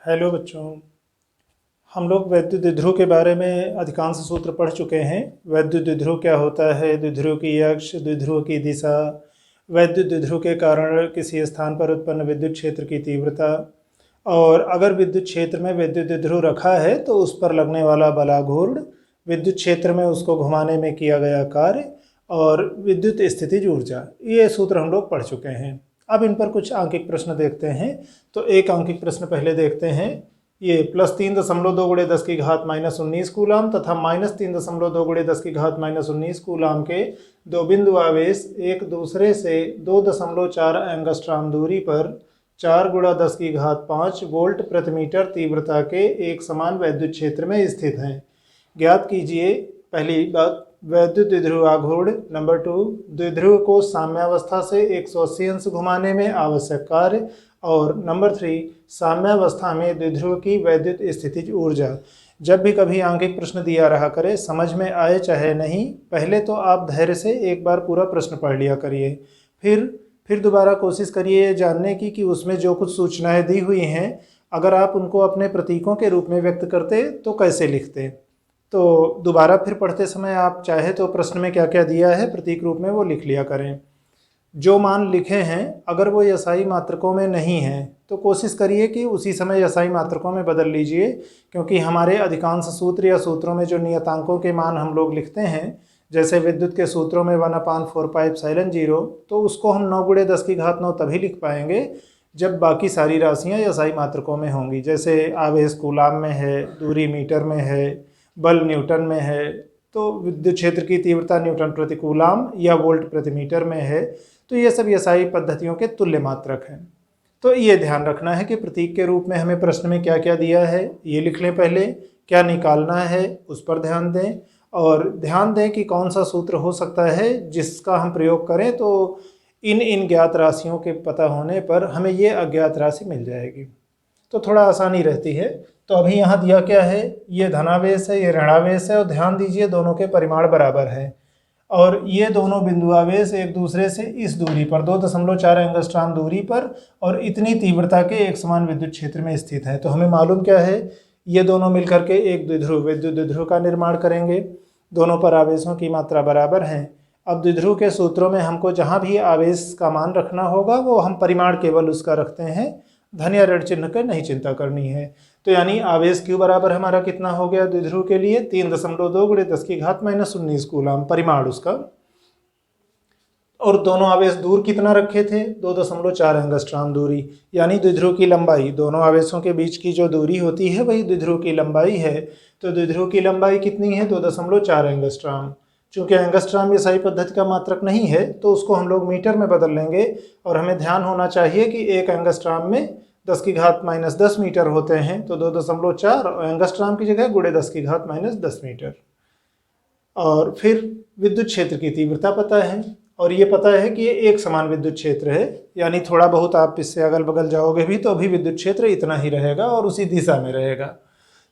Hello बच्चों। हम लोग वैद्युत द्विध्रुव के बारे में अधिकांश सूत्र पढ़ चुके हैं। वैद्युत द्विध्रुव क्या होता है, द्विध्रुव की अक्ष, द्विध्रुव की दिशा, वैद्युत द्विध्रुव के कारण किसी स्थान पर उत्पन्न विद्युत क्षेत्र की तीव्रता, और अगर विद्युत क्षेत्र में विद्युत द्विध्रुव रखा है तो उस पर लगने वाला बलाघूर्ण, विद्युत क्षेत्र में उसको घुमाने में किया गया कार्य, और विद्युत स्थितिज ऊर्जा। ये सूत्र हम लोग पढ़ चुके हैं। अब इन पर कुछ आंकिक प्रश्न देखते हैं। तो एक आंकिक प्रश्न पहले देखते हैं। ये +3.2 × 10⁻⁻19 कूलाम तथा -3.2 × 10⁻⁻19 कूलाम के दो बिंदु आवेश एक दूसरे से 2.4 एंगस्ट्रॉम दूरी पर 4 × 10⁵ वोल्ट प्रति मीटर तीव्रता के एक समान वैद्युत क्षेत्र में स्थित हैं। ज्ञात कीजिए, पहली बात, वैद्युत द्विध्रुव आघूर्ण। नंबर 2, द्विध्रुव को साम्यावस्था से 180 अंश घुमाने में आवश्यक कार्य। और नंबर 3, साम्यावस्था में द्विध्रुव की वैद्युत स्थितिज ऊर्जा। जब भी कभी आंकिक प्रश्न दिया रहा करे, समझ में आए चाहे नहीं, पहले तो आप धैर्य से एक बार पूरा प्रश्न पढ़ लिया करिए। फिर दोबारा कोशिश करिए जानने की कि उसमें जो कुछ सूचनाएं दी हुई हैं, अगर आप उनको अपने प्रतीकों के रूप में व्यक्त करते तो कैसे लिखते। तो दोबारा फिर पढ़ते समय आप चाहे तो प्रश्न में क्या क्या दिया है प्रतीक रूप में वो लिख लिया करें। जो मान लिखे हैं अगर वो यसाई मात्रकों में नहीं हैं तो कोशिश करिए कि उसी समय यसाई मात्रकों में बदल लीजिए, क्योंकि हमारे अधिकांश सूत्र या सूत्रों में जो नियतांकों के मान हम लोग लिखते हैं, जैसे विद्युत के सूत्रों में 1/4πε0, तो उसको हम 9 × 10⁹ तभी लिख पाएंगे जब बाकी सारी राशियाँ यसाई मात्रकों में होंगी। जैसे आवेश कूलाम में है, दूरी मीटर में है, बल न्यूटन में है, तो विद्युत क्षेत्र की तीव्रता न्यूटन प्रति कूलाम या वोल्ट प्रति मीटर में है। तो ये सब यसाई पद्धतियों के तुल्य मात्रक हैं। तो ये ध्यान रखना है कि प्रतीक के रूप में हमें प्रश्न में क्या क्या दिया है ये लिख लें। पहले क्या निकालना है उस पर ध्यान दें, और ध्यान दें कि कौन सा सूत्र हो सकता है जिसका हम प्रयोग करें तो इन ज्ञात राशियों के पता होने पर हमें ये अज्ञात राशि मिल जाएगी, तो थोड़ा आसानी रहती है। तो अभी यहाँ दिया क्या है, ये धनावेश है, ये ऋणावेश है, और ध्यान दीजिए दोनों के परिमाण बराबर हैं। और ये दोनों बिंदु आवेश एक दूसरे से इस दूरी पर 2.4 एंगस्ट्रॉम दूरी पर और इतनी तीव्रता के एक समान विद्युत क्षेत्र में स्थित है। तो हमें मालूम क्या है, ये दोनों मिलकर के एक द्विध्रुव विद्युत द्विध्रुव का निर्माण करेंगे। दोनों पर आवेशों की मात्रा बराबर हैं। अब द्विध्रुव के सूत्रों में हमको जहाँ भी आवेश का मान रखना होगा वो हम परिमाण केवल उसका रखते हैं, धन या ऋण चिन्ह की नहीं चिंता करनी है। तो यानी आवेश Q बराबर हमारा कितना हो गया द्विध्रुव के लिए, 3.2 × 10⁻⁻19 कूलाम परिमाण उसका। और दोनों आवेश दूर कितना रखे थे, 2.4 एंगस्ट्रॉम दूरी, यानी द्विध्रुव की लंबाई, दोनों आवेशों के बीच की जो दूरी होती है वही द्विध्रुव की लंबाई है। तो द्विध्रुव की लंबाई कितनी है, 2.4 एंगस्ट्रॉम। चूँकि एंगस्ट्रॉम यसाई पद्धति का मात्रक नहीं है तो उसको हम लोग मीटर में बदल लेंगे। और हमें ध्यान होना चाहिए कि एक एंगस्ट्रॉम में 10⁻⁻10 मीटर होते हैं, तो 2.4 एंगस्ट्रॉम की जगह × 10⁻⁻10 मीटर। और फिर विद्युत क्षेत्र की तीव्रता पता है, और ये पता है कि ये एक समान विद्युत क्षेत्र है, यानी थोड़ा बहुत आप इससे अगल बगल जाओगे भी तो अभी विद्युत क्षेत्र इतना ही रहेगा और उसी दिशा में रहेगा।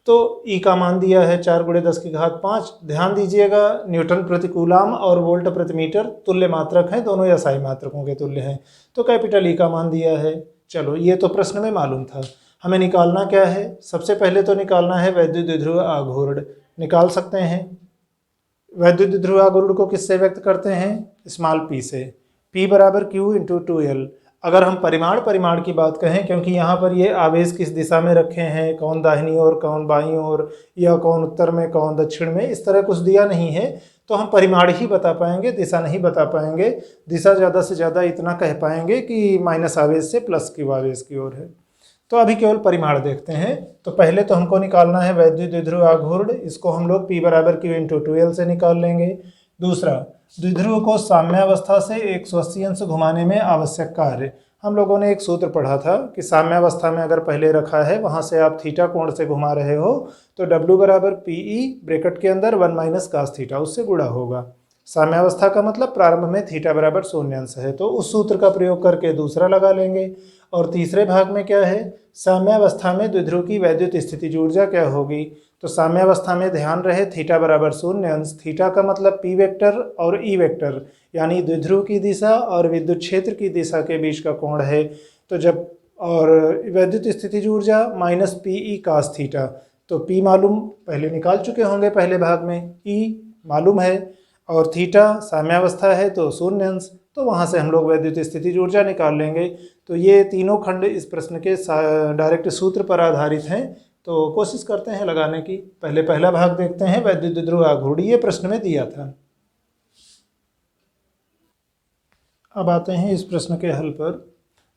तो E का मान दिया है 4 × 10⁵। ध्यान दीजिएगा न्यूटन प्रति कूलाम और वोल्ट प्रति मीटर तुल्य मात्रक हैं, दोनों यसाई मात्रकों के तुल्य हैं। तो कैपिटल E का मान दिया है। चलो ये तो प्रश्न में मालूम था। हमें निकालना क्या है, सबसे पहले तो निकालना है वैद्युत द्विध्रुव आघूर्ण। निकाल सकते हैं। वैद्युत द्विध्रुव आघूर्ण को किससे व्यक्त करते हैं, p से। P = Q × 2L। अगर हम परिमाण की बात कहें, क्योंकि यहाँ पर ये आवेश किस दिशा में रखे हैं, कौन दाहिनी ओर कौन बाईं ओर, या कौन उत्तर में कौन दक्षिण में, इस तरह कुछ दिया नहीं है, तो हम परिमाण ही बता पाएंगे, दिशा नहीं बता पाएंगे। दिशा ज़्यादा से ज़्यादा इतना कह पाएंगे कि माइनस आवेश से प्लस Q आवेश की ओर है। तो अभी केवल परिमाण देखते हैं। तो पहले तो हमको निकालना है वैद्युत द्विध्रुव आघूर्ण, इसको हम लोग P = Q × 2L से निकाल लेंगे। दूसरा, द्विध्रुव को साम्यावस्था से 180 अंश घुमाने में आवश्यक कार्य। हम लोगों ने एक सूत्र पढ़ा था कि साम्यावस्था में अगर पहले रखा है वहाँ से आप थीटा कोण से घुमा रहे हो तो W = PE ब्रैकेट के अंदर 1 - cos थीटा, उससे गुणा होगा। साम्यावस्था का मतलब प्रारंभ में थीटा बराबर 0 अंश है, तो उस सूत्र का प्रयोग करके दूसरा लगा लेंगे। और तीसरे भाग में क्या है, साम्यावस्था में द्विध्रुव की वैद्युत स्थितिज ऊर्जा क्या होगी। तो साम्यावस्था में ध्यान रहे थीटा बराबर 0 अंश, थीटा का मतलब P वेक्टर और E वेक्टर, यानी द्विध्रुव की दिशा और विद्युत क्षेत्र की दिशा के बीच का कोण है। तो जब और वैद्युत स्थितिज ऊर्जा minus P E cos theta. तो पी मालूम पहले निकाल चुके होंगे पहले भाग में, ई मालूम है और थीटा साम्यावस्था है तो शून्य अंश, तो वहाँ से हम लोग वैद्युत स्थितिज ऊर्जा निकाल लेंगे। तो ये तीनों खंड इस प्रश्न के डायरेक्ट सूत्र पर आधारित हैं, तो कोशिश करते हैं लगाने की। पहले पहला भाग देखते हैं, वैद्युत द्विध्रुव आघूर्ण, ये प्रश्न में दिया था। अब आते हैं इस प्रश्न के हल पर।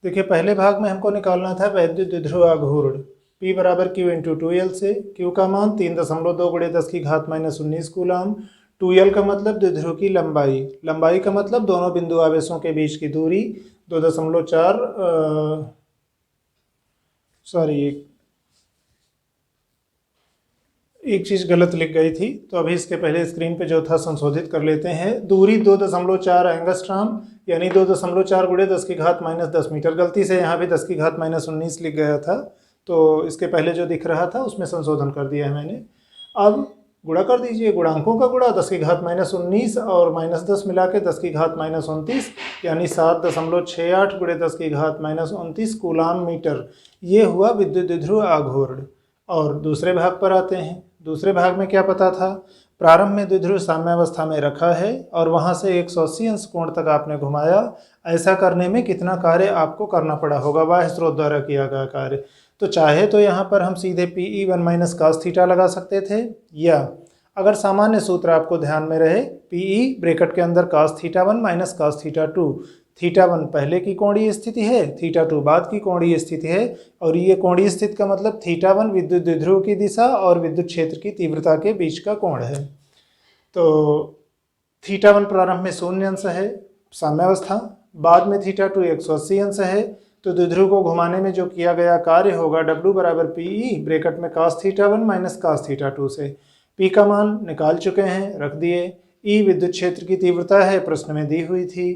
देखिए पहले भाग में हमको निकालना था वैद्युत द्विध्रुव आघूर्ण P बराबर Q इंटू 2L से। Q का मान 3.2 × 10⁻19 कूलाम। 2L का मतलब द्विध्रुव की लंबाई, लंबाई का मतलब दोनों बिंदु आवेशों के बीच की दूरी 2.4 एक चीज़ गलत लिख गई थी, तो अभी इसके पहले स्क्रीन पे जो था संशोधित कर लेते हैं। दूरी 2.4 एंगस्ट्राम यानी 2.4 × 10⁻−10 मीटर। गलती से यहाँ भी 10⁻−19 लिख गया था, तो इसके पहले जो दिख रहा था उसमें संशोधन कर दिया है मैंने। अब गुणा कर दीजिए, गुणांकों का गुणा 10⁻−19 और -10 मिला के 10⁻−29 यानी 7.68 × 10⁻−29 कूलाम मीटर। ये हुआ विद्युत द्विध्रुव आघूर्ण। और दूसरे भाग पर आते हैं। दूसरे भाग में क्या पता था, प्रारंभ में द्विध्रुव साम्यावस्था में रखा है और वहाँ से 180 अंश कोण तक आपने घुमाया। ऐसा करने में कितना कार्य आपको करना पड़ा होगा, बाह्य स्रोत द्वारा किया गया कार्य। तो चाहे तो यहाँ पर हम सीधे PE1 - cos थीटा लगा सकते थे, या अगर सामान्य सूत्र आपको ध्यान में रहे, PE ब्रैकेट के अंदर cos θ1 - cos θ2। θ1 पहले की कोणीय स्थिति है, θ2 बाद की कोणीय स्थिति है, और ये कोणीय स्थिति का मतलब θ1 विद्युत द्विध्रुव की दिशा और विद्युत क्षेत्र की तीव्रता के बीच का कोण है। तो θ1 प्रारंभ में 0 अंश है साम्यावस्था, बाद में θ2 180 अंश है। तो द्विध्रुव को घुमाने में जो किया गया कार्य होगा W बराबर PE ब्रैकेट में cos θ1 - cos θ2 से। P का मान निकाल चुके हैं, रख दिए। E विद्युत क्षेत्र की तीव्रता है, प्रश्न में दी हुई थी,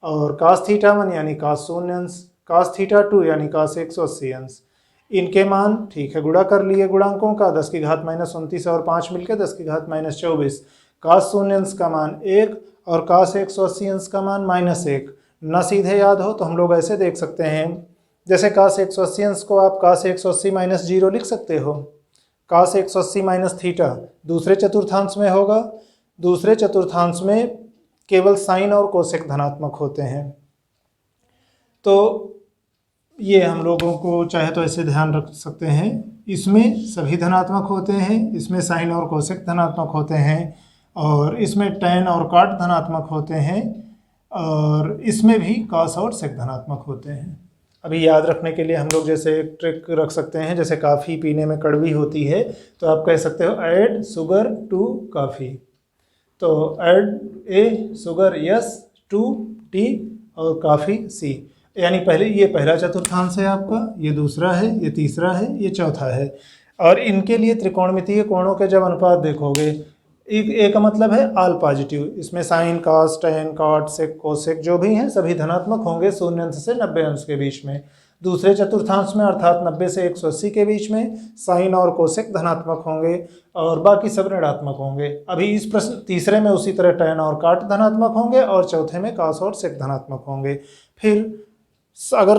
और cos θ1 यानी cos 0 अंश, cos θ2 यानी cos 180 अंश। इनके मान ठीक है गुणा कर लिए गुणांकों का, 10⁻−29 और 5 मिलकर 10⁻−24। cos 0 अंश का मान 1 और cos 180 अंश का मान -1। ना सीधे याद हो तो हम लोग ऐसे देख सकते हैं, जैसे cos 180 अंश को आप cos 180 - 0 लिख सकते हो। cos 180 - थीटा दूसरे चतुर्थांश में होगा, दूसरे चतुर्थांश में केवल साइन और कोसेक धनात्मक होते हैं। तो ये हम लोगों को चाहे तो ऐसे ध्यान रख सकते हैं, इसमें सभी धनात्मक होते हैं, इसमें साइन और कोसेक धनात्मक होते हैं, और इसमें टैन और कॉट धनात्मक होते हैं, और इसमें भी कॉस और सेक धनात्मक होते हैं। अभी याद रखने के लिए हम लोग जैसे एक ट्रिक रख सकते हैं, जैसे काफ़ी पीने में कड़वी होती है तो आप कह सकते हो ऐड शुगर टू कॉफ़ी। तो add a sugar yes, to tea, और कॉफ़ी सी। यानी पहले ये पहला चतुर्थांश है आपका, ये दूसरा है, ये तीसरा है, ये चौथा है। और इनके लिए त्रिकोणमितीय कोणों के जब अनुपात देखोगे, एक का मतलब है ऑल पॉजिटिव, इसमें sine cos tan cot sec cosec जो भी हैं सभी धनात्मक होंगे 0 अंश से 90 अंश के बीच में। दूसरे चतुर्थांश में अर्थात 90 से 180 के बीच में साइन और कोसेक धनात्मक होंगे और बाकी सब ऋणात्मक होंगे। अभी इस प्रश्न तीसरे में उसी तरह टैन और कॉट धनात्मक होंगे और चौथे में कॉस और सेक धनात्मक होंगे। फिर अगर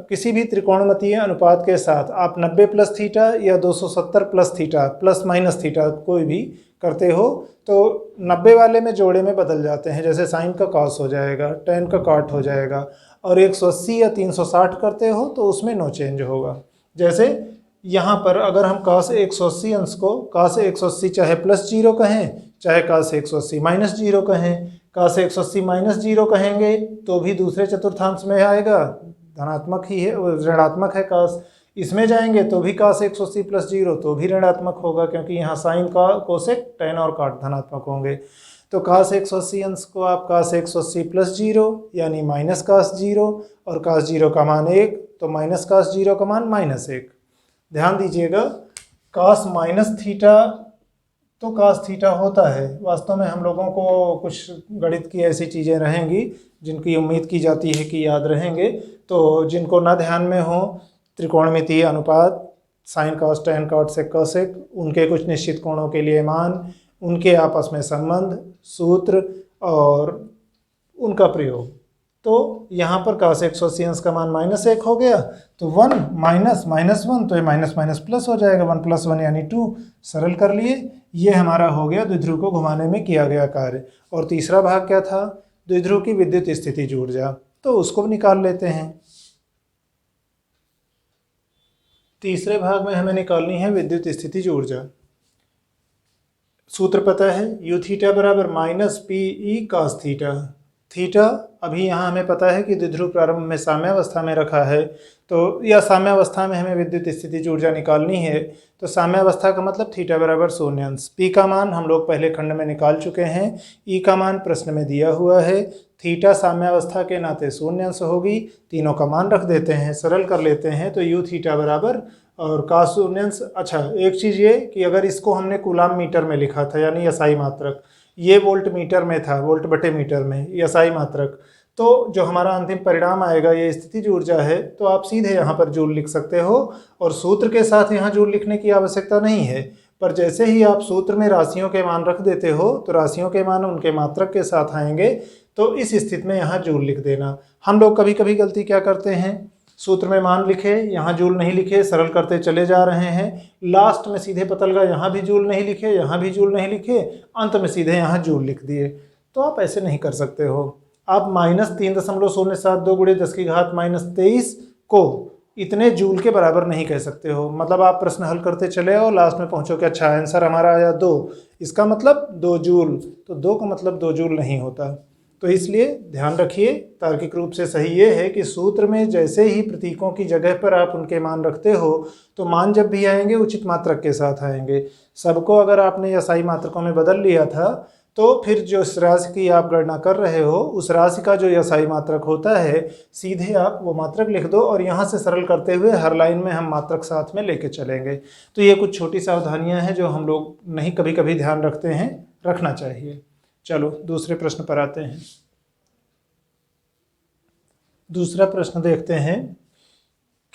किसी भी त्रिकोणमितीय अनुपात के साथ आप 90 + थीटा या 270 + थीटा ± θ कोई भी करते हो तो 90 वाले में जोड़े में बदल जाते हैं, जैसे साइन का कॉस हो जाएगा, टैन का कॉट हो जाएगा, और 180 या 360 करते हो तो उसमें नो चेंज होगा। जैसे यहाँ पर अगर हम cos 180 अंश को cos 180 चाहे +0 कहें चाहे cos 180 -0 कहें, cos 180 -0 कहेंगे तो भी दूसरे चतुर्थांश में आएगा, धनात्मक ही है, ऋणात्मक है cos। इसमें जाएंगे तो भी cos 180 +0 तो भी ऋणात्मक होगा, क्योंकि यहाँ साइन का कोसेक टैन और कॉट धनात्मक होंगे। तो cos 180 अंश को आप cos 180 +0 यानी -cos 0, और cos 0 का मान 1 तो -cos 0 का मान -1। ध्यान दीजिएगा, cos -θ तो cos θ होता है। वास्तव में हम लोगों को कुछ गणित की ऐसी चीज़ें रहेंगी जिनकी उम्मीद की जाती है कि याद रहेंगे, तो जिनको ना ध्यान में हो, त्रिकोणमितीय अनुपात, sine cos tan cot sec cosec, उनके कुछ निश्चित कोणों के लिए मान, उनके आपस में संबंध, सूत्र और उनका प्रयोग, तो यहाँ पर cos 180 अंश का मान -1 हो गया, तो 1 माइनस माइनस 1, तो ये माइनस माइनस प्लस हो जाएगा, 1 + 1 यानी 2। सरल कर लिए। ये हमारा हो गया द्विध्रुव को घुमाने में किया गया कार्य। और तीसरा भाग क्या था? द्विध्रुव की विद्युत स्थितिज ऊर्जा, तो उसको भी निकाल लेते हैं। तीसरे भाग में हमें निकालनी है विद्युत स्थितिज ऊर्जा। सूत्र पता है, u थीटा बराबर -PE cos थीटा। थीटा अभी यहाँ हमें पता है कि द्विध्रुव प्रारंभ में साम्यावस्था में रखा है, तो या साम्यावस्था में हमें विद्युत स्थितिज ऊर्जा निकालनी है, तो साम्यावस्था का मतलब थीटा बराबर 0 अंश। पी का मान हम लोग पहले खंड में निकाल चुके हैं, ई का मान प्रश्न में दिया हुआ है, थीटा साम्यावस्था के नाते 0 अंश होगी। तीनों का मान रख देते हैं, सरल कर लेते हैं, तो u थीटा बराबर और cos 0 अंश। अच्छा, एक चीज़ ये कि अगर इसको हमने कूलाम मीटर में लिखा था यानी SI मात्रक, ये वोल्ट मीटर में था, वोल्ट बटे मीटर में SI मात्रक, तो जो हमारा अंतिम परिणाम आएगा ये स्थितिज ऊर्जा है, तो आप सीधे यहाँ पर जूल लिख सकते हो और सूत्र के साथ यहाँ जूल लिखने की आवश्यकता नहीं है। पर जैसे ही आप सूत्र में राशियों के मान रख देते हो तो राशियों के मान उनके मात्रक के साथ आएंगे, तो इस स्थिति में यहाँ जूल लिख देना। हम लोग कभी कभी गलती क्या करते हैं, सूत्र में मान लिखे, यहाँ जूल नहीं लिखे, सरल करते चले जा रहे हैं, लास्ट में सीधे पता लगा यहाँ भी जूल नहीं लिखे, यहाँ भी जूल नहीं लिखे, अंत में सीधे यहाँ जूल लिख दिए। तो आप ऐसे नहीं कर सकते हो। आप -3.072 × 10⁻23 को इतने जूल के बराबर नहीं कह सकते हो। मतलब आप प्रश्न हल करते चले और लास्ट में पहुँचो कि अच्छा आंसर हमारा आया 2, इसका मतलब 2 जूल, तो 2 का मतलब 2 जूल नहीं होता। तो इसलिए ध्यान रखिए, तार्किक रूप से सही ये है कि सूत्र में जैसे ही प्रतीकों की जगह पर आप उनके मान रखते हो, तो मान जब भी आएंगे उचित मात्रक के साथ आएंगे। सबको अगर आपने SI मात्रकों में बदल लिया था, तो फिर जो इस राशि की आप गणना कर रहे हो, उस राशि का जो SI मात्रक होता है, सीधे आप वो मात्रक लिख दो और यहाँ से सरल करते हुए हर लाइन में हम मात्रक साथ में लेके चलेंगे। तो ये कुछ छोटी सावधानियाँ हैं जो हम लोग नहीं कभी कभी ध्यान रखते हैं, रखना चाहिए। चलो दूसरे प्रश्न पर आते हैं। दूसरा प्रश्न देखते हैं।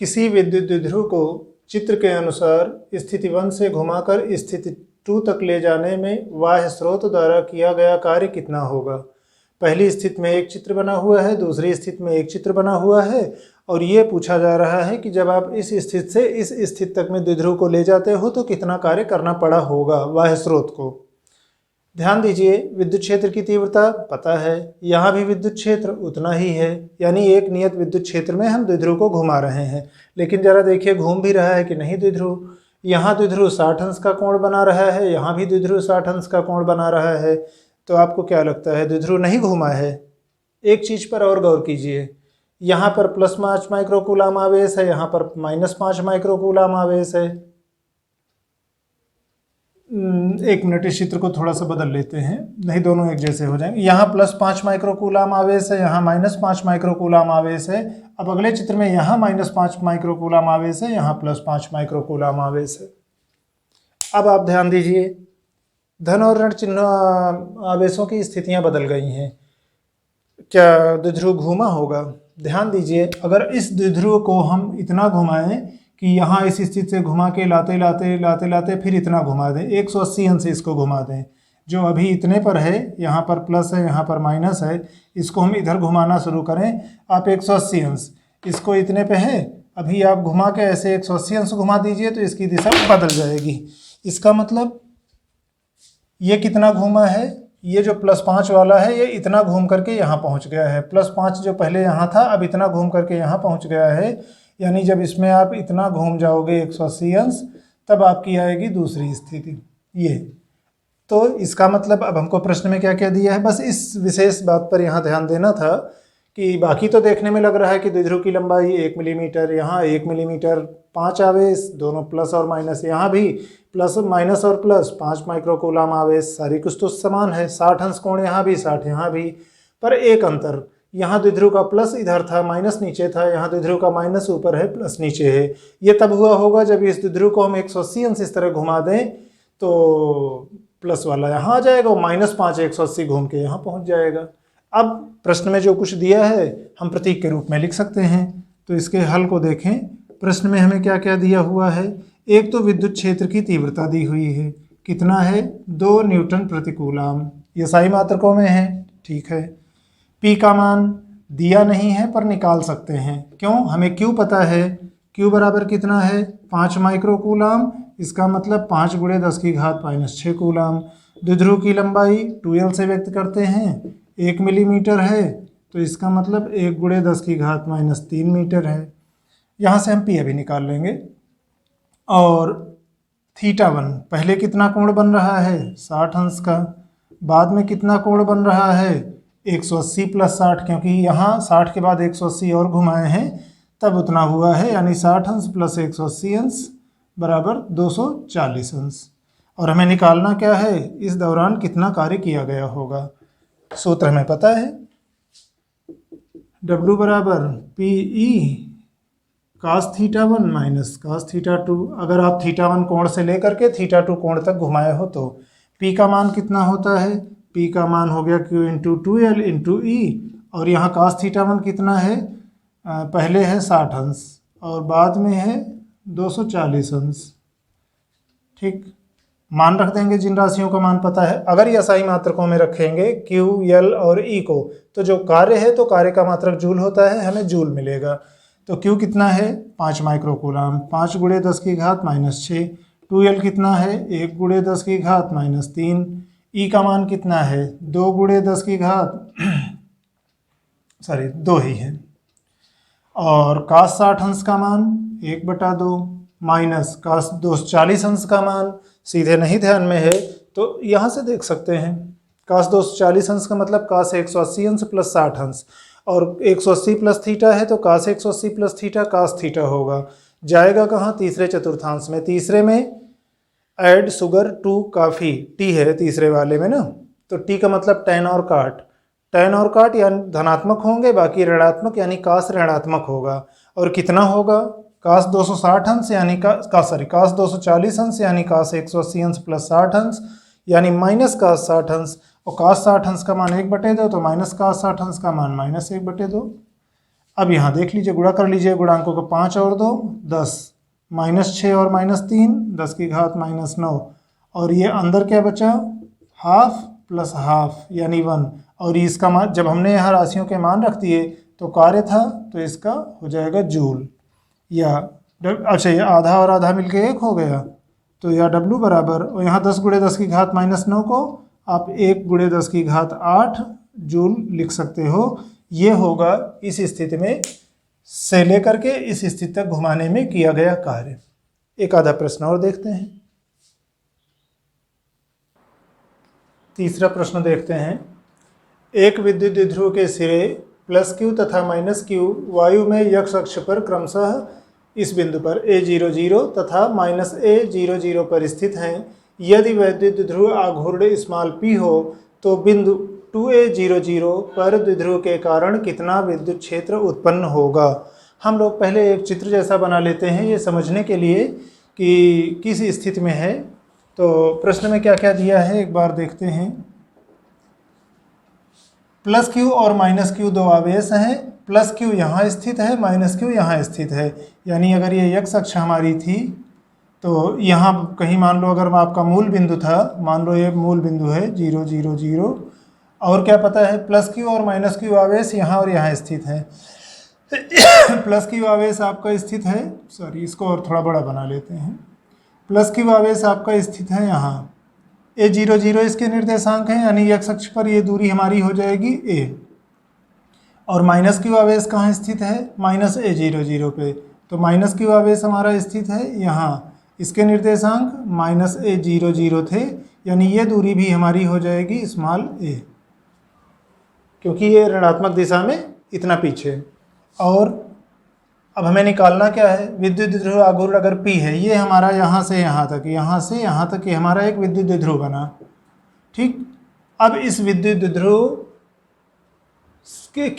किसी विद्युत द्विध्रुव को चित्र के अनुसार स्थिति 1 से घुमाकर स्थिति 2 तक ले जाने में बाह्य स्रोत द्वारा किया गया कार्य कितना होगा? पहली स्थिति में एक चित्र बना हुआ है, दूसरी स्थिति में एक चित्र बना हुआ है, और ये पूछा जा रहा है कि जब आप इस स्थिति से इस स्थिति तक में द्विध्रुव को ले जाते हो तो कितना कार्य करना पड़ा होगा बाह्य स्रोत को। ध्यान दीजिए, विद्युत क्षेत्र की तीव्रता पता है, यहाँ भी विद्युत क्षेत्र उतना ही है, यानी एक नियत विद्युत क्षेत्र में हम द्विध्रुव को घुमा रहे हैं। लेकिन जरा देखिए घूम भी रहा है कि नहीं द्विध्रुव। यहाँ द्विध्रुव 60 अंश का कोण बना रहा है, यहाँ भी द्विध्रुव 60 अंश का कोण बना रहा है। तो आपको क्या लगता है, द्विध्रुव नहीं घूमा है? एक चीज़ पर और गौर कीजिए, यहाँ पर +5 माइक्रोकूलाम आवेश है, यहाँ पर -5 माइक्रोकूलाम आवेश है। एक मिनट, इस चित्र को थोड़ा सा बदल लेते हैं, नहीं दोनों एक जैसे हो जाएंगे। यहाँ +5 माइक्रोकूलाम आवेश है, यहाँ -5 माइक्रोकूलाम आवेश है। अब अगले चित्र में यहाँ -5 माइक्रोकूलाम आवेश है, यहाँ +5 माइक्रोकूलाम आवेश है। अब आप ध्यान दीजिए, धन और ऋण चिन्ह आवेशों की स्थितियाँ बदल गई हैं। क्या द्विध्रुव घूमा होगा? ध्यान दीजिए, अगर इस द्विध्रुव को हम इतना घुमाएं कि यहाँ इस स्थिति से घुमा के लाते लाते लाते लाते फिर इतना घुमा दें, 180 अंश इसको घुमा दें, जो अभी इतने पर है, यहाँ पर प्लस है, यहाँ पर माइनस है, इसको हम इधर घुमाना शुरू करें। आप 180 अंश, इसको इतने पे है, अभी आप घुमा के ऐसे 180 अंश घुमा दीजिए तो इसकी दिशा बदल जाएगी। इसका मतलब ये कितना घूमा है, ये जो +5 वाला है ये इतना घूम करके यहाँ पहुँच गया है, +5 जो पहले यहाँ था अब इतना घूम करके यहाँ पहुँच गया है। यानी जब इसमें आप इतना घूम जाओगे 180 अंश, तब आपकी आएगी दूसरी स्थिति ये। तो इसका मतलब अब हमको प्रश्न में क्या क्या दिया है, बस इस विशेष बात पर यहाँ ध्यान देना था कि बाकी तो देखने में लग रहा है कि द्विध्रुव की लंबाई 1 मिलीमीटर, यहाँ 1 मिलीमीटर, 5 आवेश, दोनों प्लस और माइनस, यहाँ भी प्लस माइनस और प्लस, 5 माइक्रोकूलाम आवेश, सारी कुछ तो समान है, 60 अंश कोण यहाँ भी, 60 यहाँ भी, पर एक अंतर, यहाँ द्विध्रुव का प्लस इधर था, माइनस नीचे था, यहाँ द्विध्रुव का माइनस ऊपर है, प्लस नीचे है। ये तब हुआ होगा जब इस द्विध्रुव को हम 180 अंश इस तरह घुमा दें तो प्लस वाला यहाँ आ जाएगा और -5 180 घूम के यहाँ पहुँच जाएगा। अब प्रश्न में जो कुछ दिया है हम प्रतीक के रूप में लिख सकते हैं। तो इसके हल को देखें, प्रश्न में हमें क्या क्या दिया हुआ है। एक तो विद्युत क्षेत्र की तीव्रता दी हुई है, कितना है, 2 न्यूटन प्रति कूलाम, ये SI मात्रकों में है, ठीक है। P का मान दिया नहीं है पर निकाल सकते हैं। क्यों? हमें क्यू पता है, क्यू बराबर कितना है 5 माइक्रो कूलाम, इसका मतलब 5 गुणे 10 की घात -6 कूलाम। द्विध्रुव की लंबाई 2L से व्यक्त करते हैं, 1 मिलीमीटर है, तो इसका मतलब 1 गुणे 10 की घात -3 मीटर है। यहाँ से हम पी अभी निकाल लेंगे। और θ1 पहले कितना कोण बन रहा है 60 अंश का, बाद में कितना कोण बन रहा है 180 + 60, क्योंकि यहाँ 60 के बाद 180 और घुमाए हैं तब उतना हुआ है, यानी 60 अंश + 180 अंश बराबर 240 अंश। और हमें निकालना क्या है, इस दौरान कितना कार्य किया गया होगा। सूत्र हमें पता है, W बराबर PE cos θ1 - cos θ2। अगर आप θ1 कोण से लेकर के θ2 कोण तक घुमाए हो तो P का मान कितना होता है, P का मान हो गया Q × 2L × E, और यहाँ cos θ1 कितना है, पहले है 60 अंश और बाद में है 240 अंश। ठीक, मान रख देंगे जिन राशियों का मान पता है। अगर ये असाई मात्रकों में रखेंगे Q, L और E को, तो जो कार्य है तो कार्य का मात्रक जूल होता है, हमें जूल मिलेगा। तो Q कितना है 5 माइक्रो कूलाम, 5 गुणे 10 की घात -6। 2L कितना है 1 गुणे 10 की घात -3। E का मान कितना है 2 गुणे 10 की घात 2 ही है। और cos 60 अंश का मान 1/2 माइनस cos 240 अंश का मान सीधे नहीं ध्यान में है तो यहाँ से देख सकते हैं। cos 240 अंश का मतलब cos 180 अंश + 60 अंश, और 180 + थीटा है तो cos 180 + थीटा cos थीटा होगा। जाएगा कहाँ, तीसरे चतुर्थांश में। तीसरे में ऐड शुगर टू काफ़ी, टी है तीसरे वाले में ना, तो टी का मतलब टैन और काट। टैन और काट यानी धनात्मक होंगे, बाकी ऋणात्मक यानी cos ऋणात्मक होगा। और कितना होगा cos 260 अंश यानी cos 240 अंश यानी cos 180 अंश + 60 अंश यानी -cos 60 अंश, और cos 60 अंश का मान 1/2 तो -cos 60 अंश का मान -1/2। अब यहाँ देख लीजिए, गुणा कर लीजिए गुणांकों को, 5 और 2 10, -6 और -3 10 की घात -9, और ये अंदर क्या बचा हाफ + हाफ यानी 1। और इसका मान जब हमने यहाँ राशियों के मान रख दिए तो कार्य था तो इसका हो जाएगा जूल, या अच्छा ये आधा और आधा मिलके 1 हो गया, तो या W बराबर, और यहाँ 10 गुणे 10 की घात -9 को आप 1 गुणे 10 की घात 8 जूल लिख सकते हो। ये होगा इस स्थिति में से लेकर के इस स्थिति तक घुमाने में किया गया कार्य। एक आधा प्रश्न और देखते हैं। तीसरा प्रश्न देखते हैं। एक विद्युत द्विध्रुव के सिरे +Q तथा -Q वायु में x अक्ष पर क्रमशः इस बिंदु पर A00 तथा -A00 पर स्थित हैं। यदि वैद्युत द्विध्रुव आघूर्ण p हो तो बिंदु 2A00 पर द्विध्रुव के कारण कितना विद्युत क्षेत्र उत्पन्न होगा। हम लोग पहले एक चित्र जैसा बना लेते हैं ये समझने के लिए कि किस स्थिति में है। तो प्रश्न में क्या क्या दिया है एक बार देखते हैं। +Q और -Q दो आवेश हैं। +Q यहाँ स्थित है, -Q यहाँ स्थित है। यानी अगर ये x अक्ष हमारी थी तो यहाँ कहीं मान लो अगर आपका मूल बिंदु था, मान लो ये मूल बिंदु है 0 0 0, और क्या पता है +Q और -Q आवेश यहाँ और यहाँ स्थित है। +Q आवेश आपका स्थित है, सॉरी इसको और थोड़ा बड़ा बना लेते हैं। +Q आवेश आपका स्थित है यहाँ, A00 इसके निर्देशांक हैं, यानी x अक्ष पर ये दूरी हमारी हो जाएगी a। और -Q आवेश कहाँ स्थित है, -A00 पे, तो -Q आवेश हमारा स्थित है यहाँ, इसके निर्देशांक -A00 थे, यानी ये दूरी भी हमारी हो जाएगी a, क्योंकि ये ऋणात्मक दिशा में इतना पीछे। और अब हमें निकालना क्या है, विद्युत द्विध्रुव आघूर्ण अगर P है, ये हमारा यहाँ से यहाँ तक, यहाँ से यहाँ तक ये हमारा एक विद्युत द्विध्रुव बना। ठीक, अब इस विद्युत द्विध्रुव के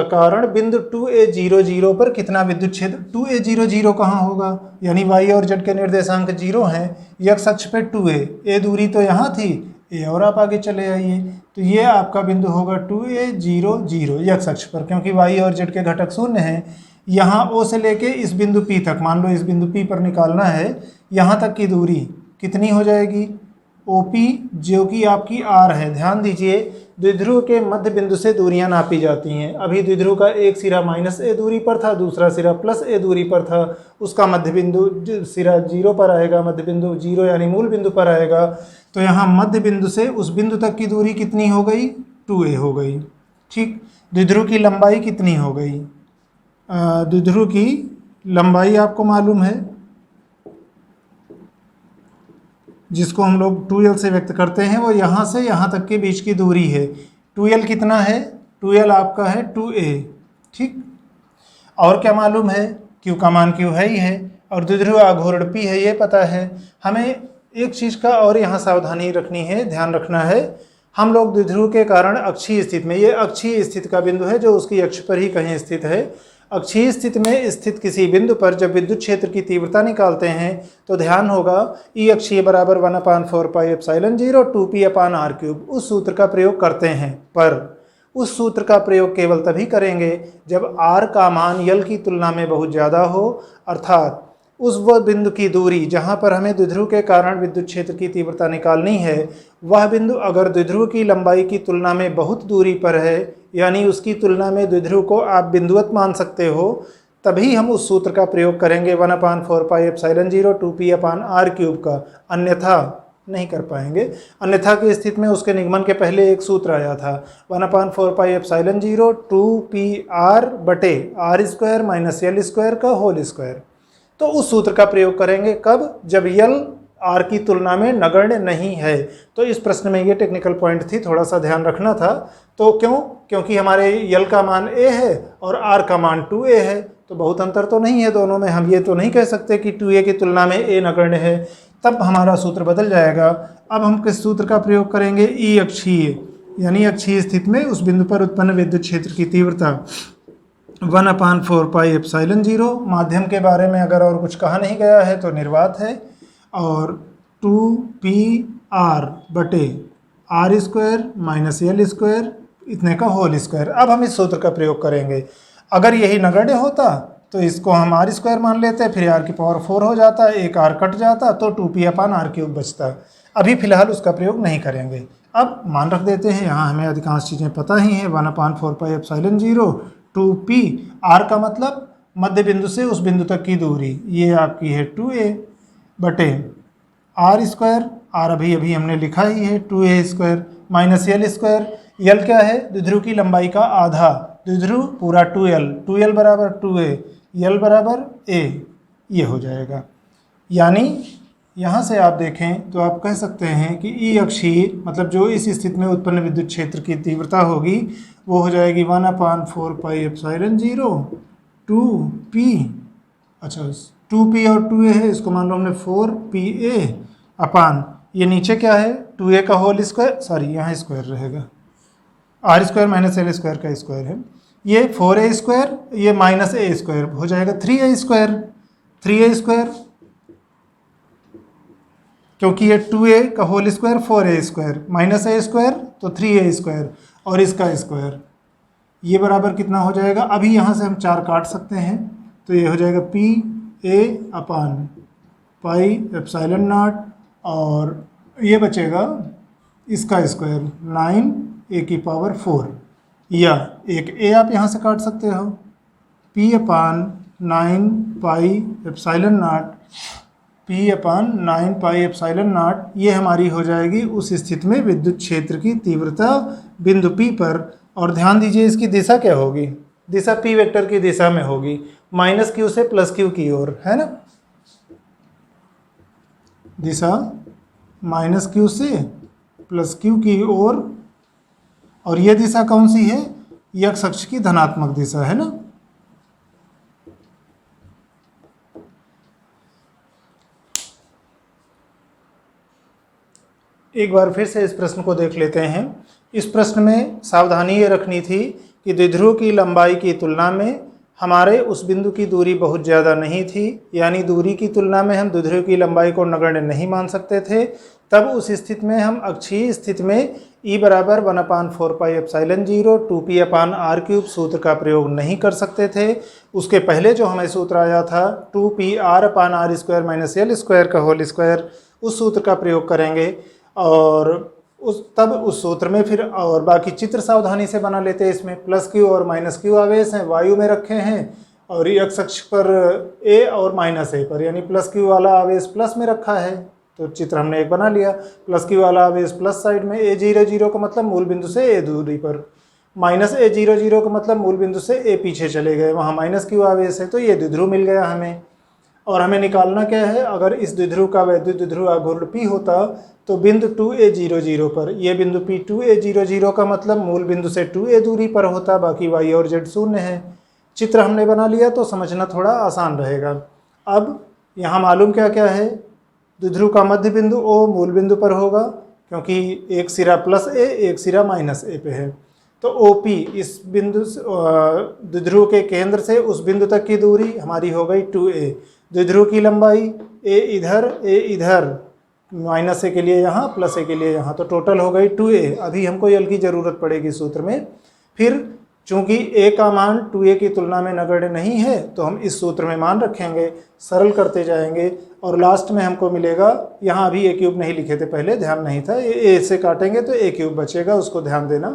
कारण बिंदु 2A00 पर कितना विद्युत क्षेत्र, 2A00 कहाँ होगा, यानी y और z के निर्देशांक 0 हैं, x अक्ष पे 2A, a दूरी तो यहाँ थी, a और आप आगे चले आइए, तो ये आपका बिंदु होगा 2A00 x अक्ष पर, क्योंकि y और z के घटक 0 हैं। यहाँ O से लेके इस बिंदु P तक, मान लो इस बिंदु P पर निकालना है, यहाँ तक की दूरी कितनी हो जाएगी, OP, जो कि आपकी R है। ध्यान दीजिए द्विध्रुव के मध्य बिंदु से दूरियां नापी जाती हैं। अभी द्विध्रुव का एक सिरा -a दूरी पर था, दूसरा सिरा +a दूरी पर था। उसका मध्य बिंदु सिरा 0 पर आएगा, मध्य बिंदु 0 यानी मूल बिंदु पर आएगा। तो यहाँ मध्य बिंदु से उस बिंदु तक की दूरी कितनी हो गई? 2a हो गई। ठीक, द्विध्रुव की लंबाई कितनी हो गई? द्विध्रुव की लंबाई आपको मालूम है, जिसको हम लोग 2l से व्यक्त करते हैं, वो यहाँ से यहाँ तक के बीच की दूरी है। 2l कितना है? 2l आपका है 2a। ठीक, और क्या मालूम है? q का मान q है ही है, और द्विध्रुव आघूर्ण p है, ये पता है। हमें एक चीज़ का और यहाँ सावधानी रखनी है, ध्यान रखना है। हम लोग द्विध्रुव के कारण अक्षीय स्थिति में, ये अक्षीय स्थिति का बिंदु है जो उसकी अक्ष पर ही कहीं स्थित है। अक्षीय स्थिति में स्थित किसी बिंदु पर जब विद्युत क्षेत्र की तीव्रता निकालते हैं तो ध्यान होगा ई अक्षीय बराबर 1/4 पाई एप्सिलॉन 0 2p/r³, उस सूत्र का प्रयोग करते हैं। पर उस सूत्र का प्रयोग केवल तभी करेंगे जब r का मान l की तुलना में बहुत ज़्यादा हो, अर्थात उस वह बिंदु की दूरी जहाँ पर हमें द्विध्रुव के कारण विद्युत क्षेत्र की तीव्रता निकालनी है, वह बिंदु अगर द्विध्रुव की लंबाई की तुलना में बहुत दूरी पर है, यानी उसकी तुलना में द्विध्रुव को आप बिंदुवत मान सकते हो, तभी हम उस सूत्र का प्रयोग करेंगे 1/4 पाई एप्सिलॉन 0 2p/r³ का, अन्यथा नहीं कर पाएंगे। अन्यथा की स्थिति में उसके निगमन के पहले एक सूत्र आया था 1/4 पाई एप्सिलॉन 0 2pr/r² - l² का होल स्क्वायर। तो उस सूत्र का प्रयोग करेंगे कब? जब यल आर की तुलना में नगण्य नहीं है। तो इस प्रश्न में ये टेक्निकल पॉइंट थी, थोड़ा सा ध्यान रखना था। तो क्यों? क्योंकि हमारे यल का मान a है और आर का मान 2a है, तो बहुत अंतर तो नहीं है दोनों में। हम ये तो नहीं कह सकते कि 2a की तुलना में a नगण्य है, तब हमारा सूत्र बदल जाएगा। अब हम किस सूत्र का प्रयोग करेंगे? ई अक्षीय, यानी अक्षीय स्थिति में उस बिंदु पर उत्पन्न विद्युत क्षेत्र की तीव्रता 1/4 पाई एप्सिलॉन 0। माध्यम के बारे में अगर और कुछ कहा नहीं गया है तो निर्वात है, और 2pr/r² - l² इतने का होल स्क्वायर। अब हम इस सूत्र का प्रयोग करेंगे। अगर यही नगण्य होता तो इसको हम r² मान लेते, फिर r⁴ हो जाता, एक r कट जाता, तो 2p/r³ बचता। अभी फिलहाल उसका प्रयोग नहीं करेंगे। अब मान रख देते हैं, यहाँ हमें अधिकांश चीज़ें पता ही हैं। 1/4 पाई एप्सिलॉन 0 2p, r का मतलब मध्य बिंदु से उस बिंदु तक की दूरी, ये आपकी है 2a बटे r², r अभी हमने लिखा ही है 2a² - l²। l क्या है? द्विध्रुव की लंबाई का आधा, द्विध्रुव पूरा 2l, 2l बराबर 2a, l बराबर a, ये हो जाएगा। यानी यहाँ से आप देखें तो आप कह सकते हैं कि ई अक्षीय मतलब जो इस स्थिति में उत्पन्न विद्युत क्षेत्र की तीव्रता होगी वो हो जाएगी 1/4 पाई एप्सिलॉन 0 2p, अच्छा 2p और 2a है, इसको मान लो हमने 4pa अपान, ये नीचे क्या है? 2a का होल स्क्वायर, सॉरी यहाँ स्क्वायर रहेगा, r² - l² का स्क्वायर है, ये 4a², ये -a² हो जाएगा 3a², 3a², क्योंकि ये 2a का होल स्क्वायर 4a² -a² तो 3a² और इसका स्क्वायर, ये बराबर कितना हो जाएगा? अभी यहाँ से हम 4 काट सकते हैं, तो ये हो जाएगा pa/पाई एप्सिलॉन 0, और ये बचेगा इसका स्क्वायर 9a⁴, या एक a आप यहाँ से काट सकते हो, p/9 pi epsilon 0, p/9 pi epsilon 0, ये हमारी हो जाएगी उस स्थिति में विद्युत क्षेत्र की तीव्रता बिंदु P पर। और ध्यान दीजिए इसकी दिशा क्या होगी? दिशा P वेक्टर की दिशा में होगी, -q से +q की ओर, है ना? दिशा -q से +q की ओर, और ये दिशा कौन सी है? x अक्ष की धनात्मक दिशा, है ना? एक बार फिर से इस प्रश्न को देख लेते हैं। इस प्रश्न में सावधानी ये रखनी थी कि द्विध्रुव की लंबाई की तुलना में हमारे उस बिंदु की दूरी बहुत ज़्यादा नहीं थी, यानी दूरी की तुलना में हम द्विध्रुव की लंबाई को नगण्य नहीं मान सकते थे। तब उस स्थिति में हम अक्षीय स्थिति में E बराबर 1/4 पाई एप्सिलॉन 0 2p/r³ सूत्र का प्रयोग नहीं कर सकते थे। उसके पहले जो हमें सूत्र आया था 2pr/r² - l² का होल स्क्वायर, उस सूत्र का प्रयोग करेंगे। और तब उस सूत्र में फिर और बाकी चित्र सावधानी से बना लेते हैं। इसमें प्लस क्यू और माइनस क्यू आवेश हैं, वायु में रखे हैं और एक्स अक्ष पर ए और माइनस ए पर, यानी प्लस क्यू वाला आवेश प्लस में रखा है। तो चित्र हमने एक बना लिया, प्लस क्यू वाला आवेश प्लस साइड में, ए जीरो जीरो का मतलब मूल बिंदु से ए दूरी पर, माइनस ए जीरो जीरो का मतलब मूल बिंदु से ए पीछे चले गए, वहाँ माइनस क्यू आवेश है। तो ये द्विध्रुव मिल गया हमें। और हमें निकालना क्या है, अगर इस द्विध्रुव का वैद्युत द्विध्रुव आघूर्ण P होता तो बिंदु 2a00 पर, यह बिंदु P 2a00 का मतलब मूल बिंदु से 2a दूरी पर होता, बाकी y और z शून्य है। चित्र हमने बना लिया तो समझना थोड़ा आसान रहेगा। अब यहाँ मालूम क्या क्या है, द्विध्रुव का मध्य बिंदु O मूल बिंदु पर होगा, क्योंकि एक सिरा प्लस a एक सिरा माइनस a पे है। तो OP इस बिंदु द्विध्रुव के केंद्र से उस बिंदु तक की दूरी हमारी हो गई 2a। द्विध्रुव की लंबाई a इधर, माइनस ए के लिए यहाँ, प्लस ए के लिए यहाँ, तो टोटल हो गई 2a। अभी हमको यल की ज़रूरत पड़ेगी सूत्र में। फिर चूंकि a का मान 2a की तुलना में नगण्य नहीं है तो हम इस सूत्र में मान रखेंगे, सरल करते जाएंगे और लास्ट में हमको मिलेगा, यहाँ अभी a क्यूब नहीं लिखे थे पहले, ध्यान नहीं था, a से काटेंगे तो a क्यूब बचेगा, उसको ध्यान देना।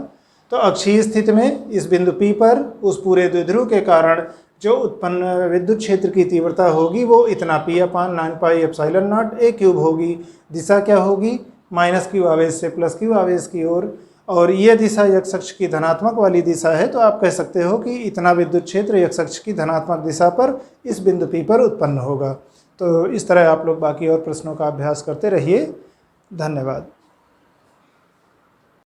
तो अक्षीय स्थिति में इस बिंदु P पर उस पूरे द्विध्रुव के कारण जो उत्पन्न विद्युत क्षेत्र की तीव्रता होगी वो इतना P/9πε0 a क्यूब होगी। दिशा क्या होगी, माइनस क्यू आवेश से प्लस क्यू आवेश की ओर, और ये दिशा x अक्ष की धनात्मक वाली दिशा है, तो आप कह सकते हो कि इतना विद्युत क्षेत्र x अक्ष की धनात्मक दिशा पर इस बिंदु P पर उत्पन्न होगा। तो इस तरह आप लोग बाकी और प्रश्नों का अभ्यास करते रहिए। धन्यवाद।